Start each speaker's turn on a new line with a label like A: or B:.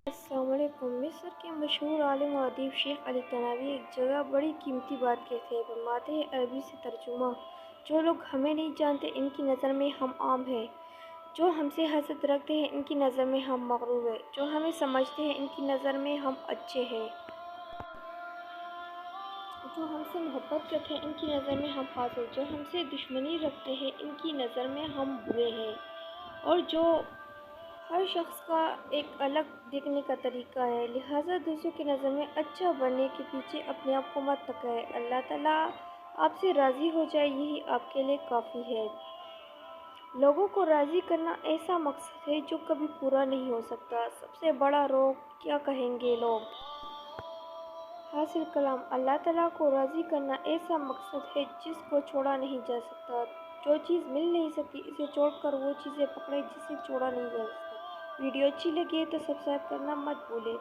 A: السلام علیکم۔ مصر کے مشہور عالم و ادیب شیخ علی تناوی ایک جگہ بڑی قیمتی بات کہتے ہیں، فرماتے ہیں عربی سے ترجمہ: جو لوگ ہمیں نہیں جانتے ان کی نظر میں ہم عام ہیں، جو ہم سے حسد رکھتے ہیں ان کی نظر میں ہم مغرور ہیں، جو ہمیں سمجھتے ہیں ان کی نظر میں ہم اچھے ہیں، جو ہم سے محبت کرتے ہیں ان کی نظر میں ہم خاص ہیں، جو ہم سے دشمنی رکھتے ہیں ان کی نظر میں ہم برے ہیں۔ اور جو ہر شخص کا ایک الگ دیکھنے کا طریقہ ہے، لہٰذا دوسروں کی نظر میں اچھا بننے کے پیچھے اپنے آپ کو مت تھکائیں۔ اللہ تعالیٰ آپ سے راضی ہو جائے یہی آپ کے لیے کافی ہے۔ لوگوں کو راضی کرنا ایسا مقصد ہے جو کبھی پورا نہیں ہو سکتا۔ سب سے بڑا روگ کیا کہیں گے لوگ؟ حاصل کلام: اللہ تعالیٰ کو راضی کرنا ایسا مقصد ہے جس کو چھوڑا نہیں جا سکتا۔ جو چیز مل نہیں سکتی اسے چھوڑ کر وہ چیزیں پکڑیں جسے چھوڑا نہیں جا سکتا۔ ویڈیو اچھی لگی ہے تو سبسکرائب کرنا مت بھولیں۔